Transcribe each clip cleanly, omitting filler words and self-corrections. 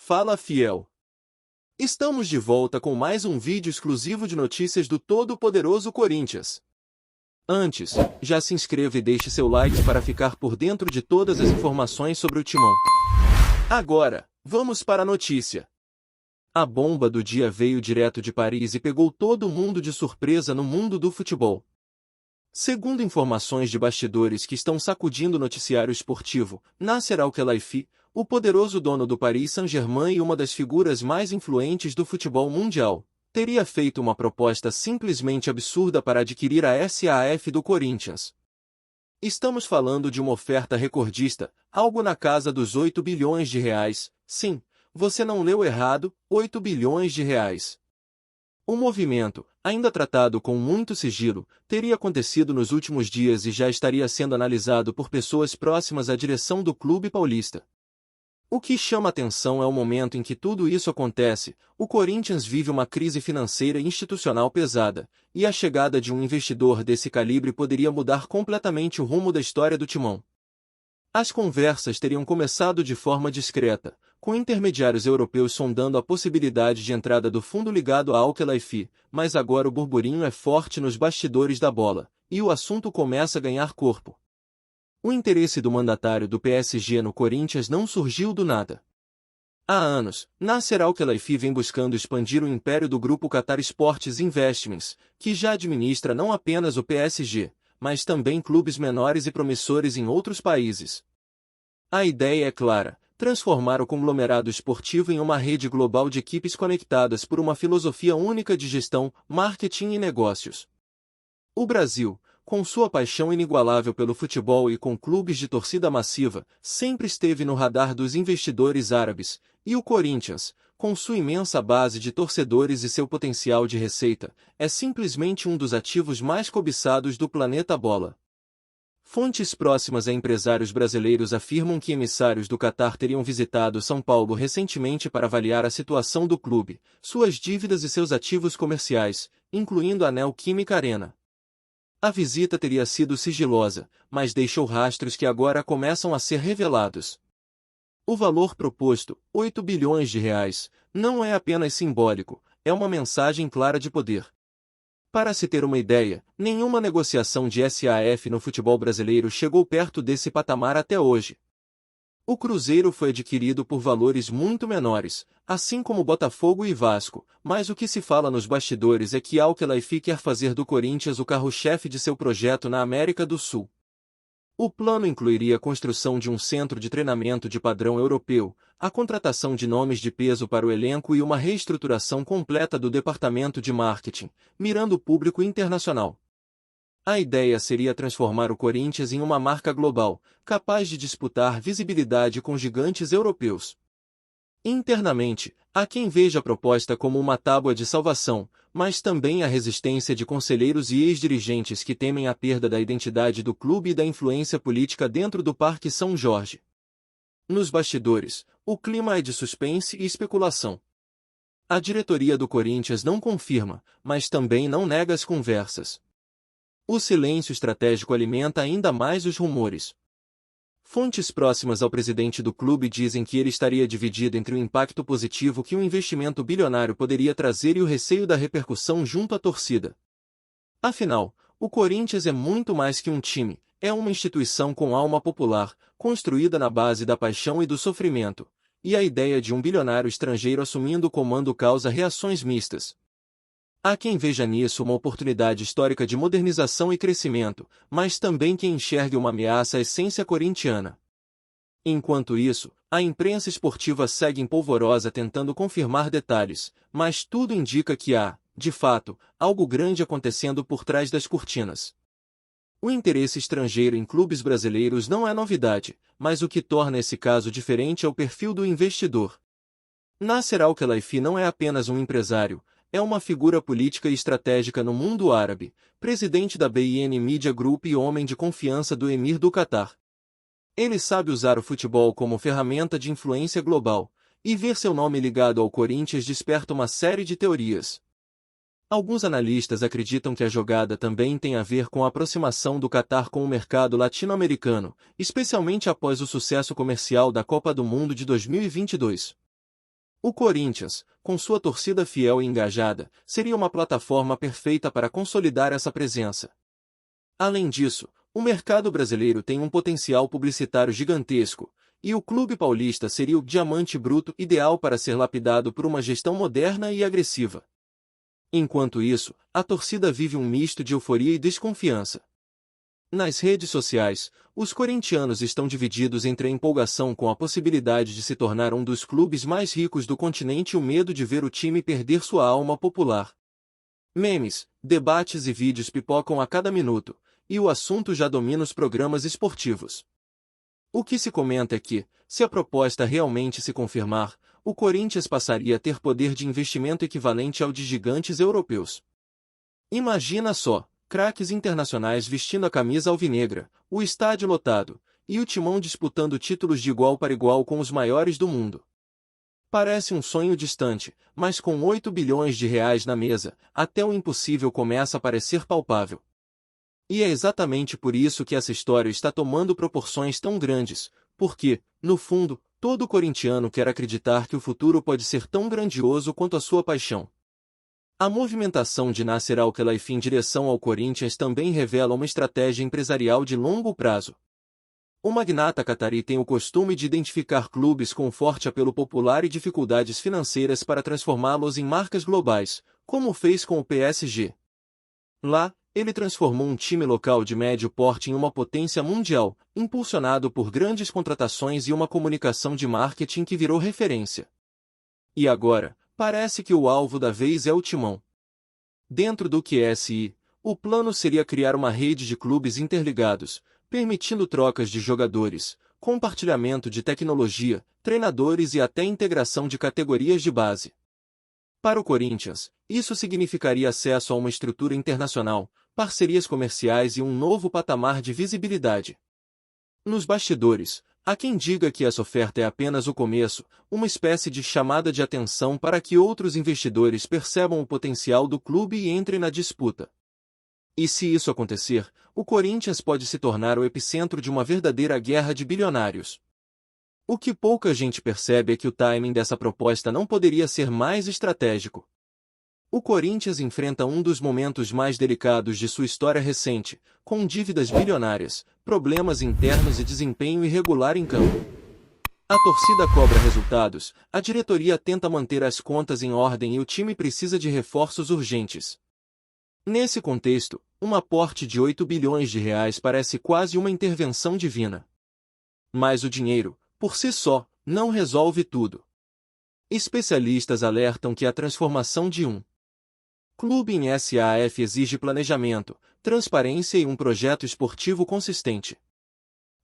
Fala fiel! Estamos de volta com mais um vídeo exclusivo de notícias do todo-poderoso Corinthians. Antes, já se inscreva e deixe seu like para ficar por dentro de todas as informações sobre o Timão. Agora, vamos para a notícia. A bomba do dia veio direto de Paris e pegou todo mundo de surpresa no mundo do futebol. Segundo informações de bastidores que estão sacudindo o noticiário esportivo, Nasser Al-Khelaifi, o poderoso dono do Paris Saint-Germain e uma das figuras mais influentes do futebol mundial, teria feito uma proposta simplesmente absurda para adquirir a SAF do Corinthians. Estamos falando de uma oferta recordista, algo na casa dos 8 bilhões de reais. Sim, você não leu errado, 8 bilhões de reais. O movimento, ainda tratado com muito sigilo, teria acontecido nos últimos dias e já estaria sendo analisado por pessoas próximas à direção do clube paulista. O que chama atenção é o momento em que tudo isso acontece. O Corinthians vive uma crise financeira e institucional pesada, e a chegada de um investidor desse calibre poderia mudar completamente o rumo da história do Timão. As conversas teriam começado de forma discreta, com intermediários europeus sondando a possibilidade de entrada do fundo ligado a Al-Khelaifi, mas agora o burburinho é forte nos bastidores da bola, e o assunto começa a ganhar corpo. O interesse do mandatário do PSG no Corinthians não surgiu do nada. Há anos, Nasser Al-Khelaifi vem buscando expandir o império do grupo Qatar Sports Investments, que já administra não apenas o PSG, mas também clubes menores e promissores em outros países. A ideia é clara: transformar o conglomerado esportivo em uma rede global de equipes conectadas por uma filosofia única de gestão, marketing e negócios. O Brasil, com sua paixão inigualável pelo futebol e com clubes de torcida massiva, sempre esteve no radar dos investidores árabes, e o Corinthians, com sua imensa base de torcedores e seu potencial de receita, é simplesmente um dos ativos mais cobiçados do planeta bola. Fontes próximas a empresários brasileiros afirmam que emissários do Qatar teriam visitado São Paulo recentemente para avaliar a situação do clube, suas dívidas e seus ativos comerciais, incluindo a Neoquímica Arena. A visita teria sido sigilosa, mas deixou rastros que agora começam a ser revelados. O valor proposto, 8 bilhões de reais, não é apenas simbólico, é uma mensagem clara de poder. Para se ter uma ideia, nenhuma negociação de SAF no futebol brasileiro chegou perto desse patamar até hoje. O Cruzeiro foi adquirido por valores muito menores, assim como Botafogo e Vasco, mas o que se fala nos bastidores é que Al-Khelaifi quer fazer do Corinthians o carro-chefe de seu projeto na América do Sul. O plano incluiria a construção de um centro de treinamento de padrão europeu, a contratação de nomes de peso para o elenco e uma reestruturação completa do departamento de marketing, mirando o público internacional. A ideia seria transformar o Corinthians em uma marca global, capaz de disputar visibilidade com gigantes europeus. Internamente, há quem veja a proposta como uma tábua de salvação, mas também a resistência de conselheiros e ex-dirigentes que temem a perda da identidade do clube e da influência política dentro do Parque São Jorge. Nos bastidores, o clima é de suspense e especulação. A diretoria do Corinthians não confirma, mas também não nega as conversas. O silêncio estratégico alimenta ainda mais os rumores. Fontes próximas ao presidente do clube dizem que ele estaria dividido entre o impacto positivo que um investimento bilionário poderia trazer e o receio da repercussão junto à torcida. Afinal, o Corinthians é muito mais que um time, é uma instituição com alma popular, construída na base da paixão e do sofrimento, e a ideia de um bilionário estrangeiro assumindo o comando causa reações mistas. Há quem veja nisso uma oportunidade histórica de modernização e crescimento, mas também quem enxergue uma ameaça à essência corintiana. Enquanto isso, a imprensa esportiva segue empolvorosa tentando confirmar detalhes, mas tudo indica que há, de fato, algo grande acontecendo por trás das cortinas. O interesse estrangeiro em clubes brasileiros não é novidade, mas o que torna esse caso diferente é o perfil do investidor. Nasser Al-Khelaifi não é apenas um empresário, é uma figura política e estratégica no mundo árabe, presidente da BIN Media Group e homem de confiança do emir do Catar. Ele sabe usar o futebol como ferramenta de influência global, e ver seu nome ligado ao Corinthians desperta uma série de teorias. Alguns analistas acreditam que a jogada também tem a ver com a aproximação do Catar com o mercado latino-americano, especialmente após o sucesso comercial da Copa do Mundo de 2022. O Corinthians, com sua torcida fiel e engajada, seria uma plataforma perfeita para consolidar essa presença. Além disso, o mercado brasileiro tem um potencial publicitário gigantesco, e o clube paulista seria o diamante bruto ideal para ser lapidado por uma gestão moderna e agressiva. Enquanto isso, a torcida vive um misto de euforia e desconfiança. Nas redes sociais, os corintianos estão divididos entre a empolgação com a possibilidade de se tornar um dos clubes mais ricos do continente e o medo de ver o time perder sua alma popular. Memes, debates e vídeos pipocam a cada minuto, e o assunto já domina os programas esportivos. O que se comenta é que, se a proposta realmente se confirmar, o Corinthians passaria a ter poder de investimento equivalente ao de gigantes europeus. Imagina só, craques internacionais vestindo a camisa alvinegra, o estádio lotado, e o Timão disputando títulos de igual para igual com os maiores do mundo. Parece um sonho distante, mas com 8 bilhões de reais na mesa, até o impossível começa a parecer palpável. E é exatamente por isso que essa história está tomando proporções tão grandes, porque, no fundo, todo corintiano quer acreditar que o futuro pode ser tão grandioso quanto a sua paixão. A movimentação de Nasser Al-Khelaifi em direção ao Corinthians também revela uma estratégia empresarial de longo prazo. O magnata catari tem o costume de identificar clubes com forte apelo popular e dificuldades financeiras para transformá-los em marcas globais, como fez com o PSG. Lá, ele transformou um time local de médio porte em uma potência mundial, impulsionado por grandes contratações e uma comunicação de marketing que virou referência. E agora, parece que o alvo da vez é o Timão. Dentro do QSI, o plano seria criar uma rede de clubes interligados, permitindo trocas de jogadores, compartilhamento de tecnologia, treinadores e até integração de categorias de base. Para o Corinthians, isso significaria acesso a uma estrutura internacional, parcerias comerciais e um novo patamar de visibilidade. Nos bastidores, há quem diga que essa oferta é apenas o começo, uma espécie de chamada de atenção para que outros investidores percebam o potencial do clube e entrem na disputa. E se isso acontecer, o Corinthians pode se tornar o epicentro de uma verdadeira guerra de bilionários. O que pouca gente percebe é que o timing dessa proposta não poderia ser mais estratégico. O Corinthians enfrenta um dos momentos mais delicados de sua história recente, com dívidas bilionárias, problemas internos e desempenho irregular em campo. A torcida cobra resultados, a diretoria tenta manter as contas em ordem e o time precisa de reforços urgentes. Nesse contexto, um aporte de 8 bilhões de reais parece quase uma intervenção divina. Mas o dinheiro, por si só, não resolve tudo. Especialistas alertam que a transformação de um clube em SAF exige planejamento, transparência e um projeto esportivo consistente.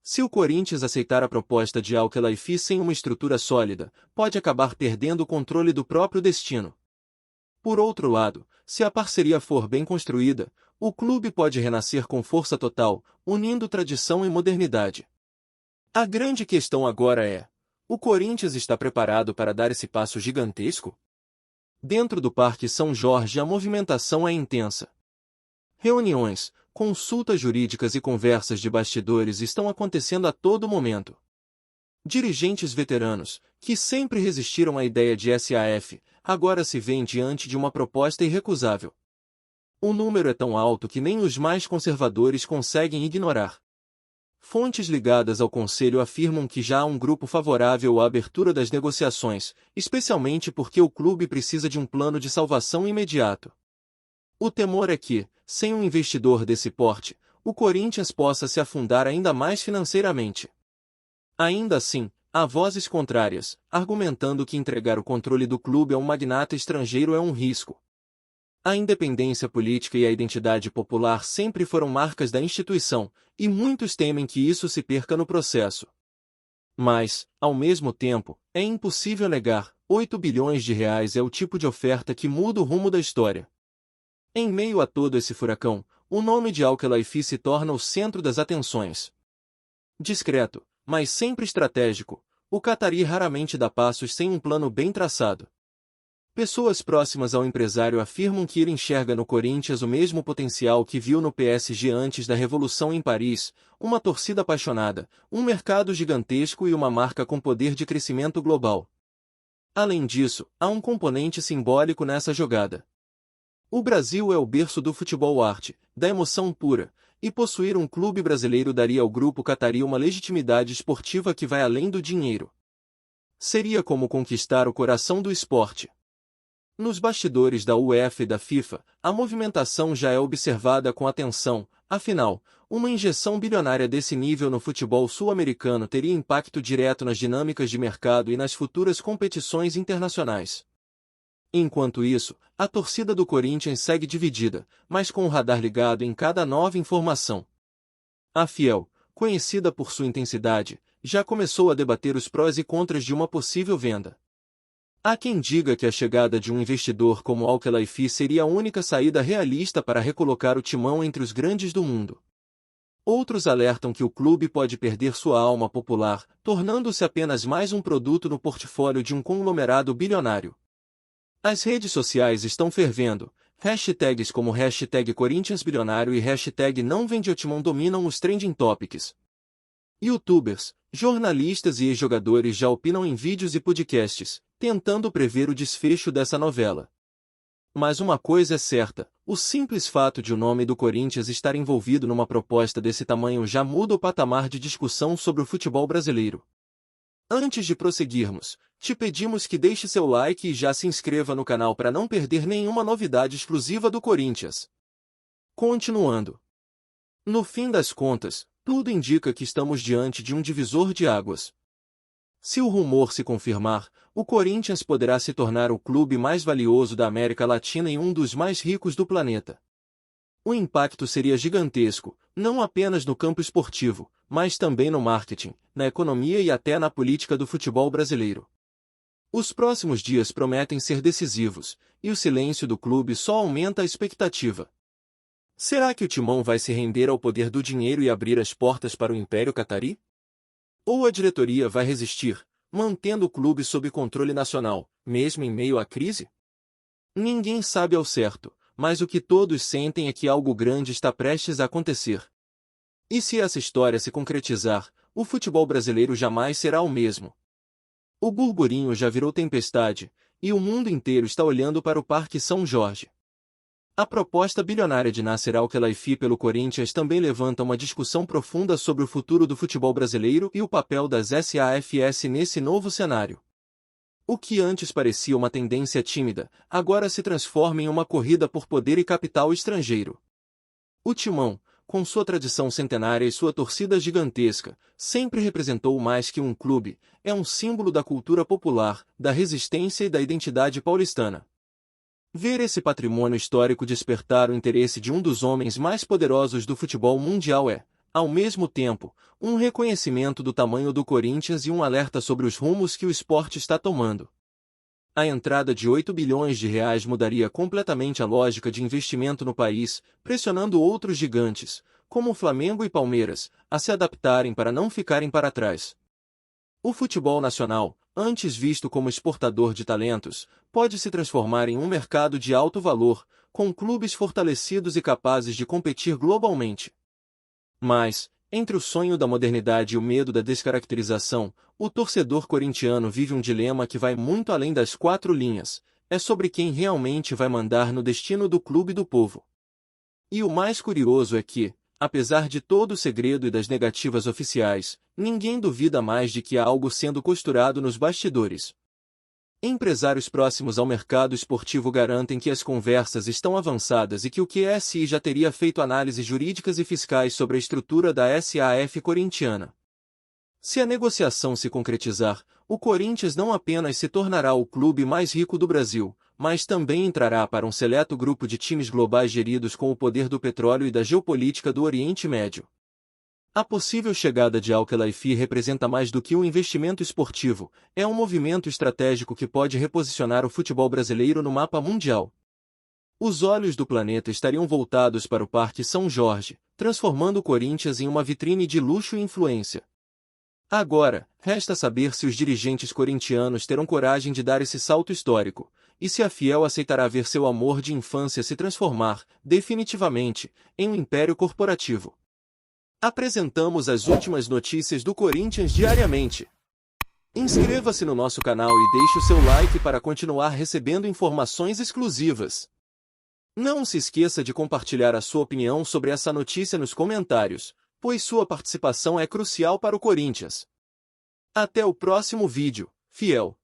Se o Corinthians aceitar a proposta de Al-Khelaifi sem uma estrutura sólida, pode acabar perdendo o controle do próprio destino. Por outro lado, se a parceria for bem construída, o clube pode renascer com força total, unindo tradição e modernidade. A grande questão agora é: o Corinthians está preparado para dar esse passo gigantesco? Dentro do Parque São Jorge a movimentação é intensa. Reuniões, consultas jurídicas e conversas de bastidores estão acontecendo a todo momento. Dirigentes veteranos, que sempre resistiram à ideia de SAF, agora se veem diante de uma proposta irrecusável. O número é tão alto que nem os mais conservadores conseguem ignorar. Fontes ligadas ao Conselho afirmam que já há um grupo favorável à abertura das negociações, especialmente porque o clube precisa de um plano de salvação imediato. O temor é que, sem um investidor desse porte, o Corinthians possa se afundar ainda mais financeiramente. Ainda assim, há vozes contrárias, argumentando que entregar o controle do clube a um magnata estrangeiro é um risco. A independência política e a identidade popular sempre foram marcas da instituição, e muitos temem que isso se perca no processo. Mas, ao mesmo tempo, é impossível negar, 8 bilhões de reais é o tipo de oferta que muda o rumo da história. Em meio a todo esse furacão, o nome de Al-Khelaifi se torna o centro das atenções. Discreto, mas sempre estratégico, o catari raramente dá passos sem um plano bem traçado. Pessoas próximas ao empresário afirmam que ele enxerga no Corinthians o mesmo potencial que viu no PSG antes da Revolução em Paris, uma torcida apaixonada, um mercado gigantesco e uma marca com poder de crescimento global. Além disso, há um componente simbólico nessa jogada. O Brasil é o berço do futebol arte, da emoção pura, e possuir um clube brasileiro daria ao grupo catarí uma legitimidade esportiva que vai além do dinheiro. Seria como conquistar o coração do esporte. Nos bastidores da UEFA e da FIFA, a movimentação já é observada com atenção, afinal, uma injeção bilionária desse nível no futebol sul-americano teria impacto direto nas dinâmicas de mercado e nas futuras competições internacionais. Enquanto isso, a torcida do Corinthians segue dividida, mas com o radar ligado em cada nova informação. A Fiel, conhecida por sua intensidade, já começou a debater os prós e contras de uma possível venda. Há quem diga que a chegada de um investidor como Al-Khelaifi seria a única saída realista para recolocar o timão entre os grandes do mundo. Outros alertam que o clube pode perder sua alma popular, tornando-se apenas mais um produto no portfólio de um conglomerado bilionário. As redes sociais estão fervendo, hashtags como hashtag Corinthians bilionário e hashtag não vende o timão dominam os trending topics. YouTubers, jornalistas e ex-jogadores já opinam em vídeos e podcasts, tentando prever o desfecho dessa novela. Mas uma coisa é certa, o simples fato de o nome do Corinthians estar envolvido numa proposta desse tamanho já muda o patamar de discussão sobre o futebol brasileiro. Antes de prosseguirmos, te pedimos que deixe seu like e já se inscreva no canal para não perder nenhuma novidade exclusiva do Corinthians. Continuando. No fim das contas, tudo indica que estamos diante de um divisor de águas. Se o rumor se confirmar, o Corinthians poderá se tornar o clube mais valioso da América Latina e um dos mais ricos do planeta. O impacto seria gigantesco, não apenas no campo esportivo, mas também no marketing, na economia e até na política do futebol brasileiro. Os próximos dias prometem ser decisivos, e o silêncio do clube só aumenta a expectativa. Será que o Timão vai se render ao poder do dinheiro e abrir as portas para o Império Catarí? Ou a diretoria vai resistir, mantendo o clube sob controle nacional, mesmo em meio à crise? Ninguém sabe ao certo, mas o que todos sentem é que algo grande está prestes a acontecer. E se essa história se concretizar, o futebol brasileiro jamais será o mesmo. O burburinho já virou tempestade, e o mundo inteiro está olhando para o Parque São Jorge. A proposta bilionária de Nasser Al-Khelaifi pelo Corinthians também levanta uma discussão profunda sobre o futuro do futebol brasileiro e o papel das SAFs nesse novo cenário. O que antes parecia uma tendência tímida, agora se transforma em uma corrida por poder e capital estrangeiro. O Timão, com sua tradição centenária e sua torcida gigantesca, sempre representou mais que um clube, é um símbolo da cultura popular, da resistência e da identidade paulistana. Ver esse patrimônio histórico despertar o interesse de um dos homens mais poderosos do futebol mundial é, ao mesmo tempo, um reconhecimento do tamanho do Corinthians e um alerta sobre os rumos que o esporte está tomando. A entrada de 8 bilhões de reais mudaria completamente a lógica de investimento no país, pressionando outros gigantes, como Flamengo e Palmeiras, a se adaptarem para não ficarem para trás. O futebol nacional, antes visto como exportador de talentos, pode se transformar em um mercado de alto valor, com clubes fortalecidos e capazes de competir globalmente. Mas, entre o sonho da modernidade e o medo da descaracterização, o torcedor corintiano vive um dilema que vai muito além das quatro linhas, é sobre quem realmente vai mandar no destino do clube do povo. E o mais curioso é que, apesar de todo o segredo e das negativas oficiais, ninguém duvida mais de que há algo sendo costurado nos bastidores. Empresários próximos ao mercado esportivo garantem que as conversas estão avançadas e que o QSI já teria feito análises jurídicas e fiscais sobre a estrutura da SAF corintiana. Se a negociação se concretizar, o Corinthians não apenas se tornará o clube mais rico do Brasil, mas também entrará para um seleto grupo de times globais geridos com o poder do petróleo e da geopolítica do Oriente Médio. A possível chegada de Al-Khelaifi representa mais do que um investimento esportivo, é um movimento estratégico que pode reposicionar o futebol brasileiro no mapa mundial. Os olhos do planeta estariam voltados para o Parque São Jorge, transformando o Corinthians em uma vitrine de luxo e influência. Agora, resta saber se os dirigentes corintianos terão coragem de dar esse salto histórico, e se a Fiel aceitará ver seu amor de infância se transformar, definitivamente, em um império corporativo. Apresentamos as últimas notícias do Corinthians diariamente. Inscreva-se no nosso canal e deixe o seu like para continuar recebendo informações exclusivas. Não se esqueça de compartilhar a sua opinião sobre essa notícia nos comentários, pois sua participação é crucial para o Corinthians. Até o próximo vídeo, fiel!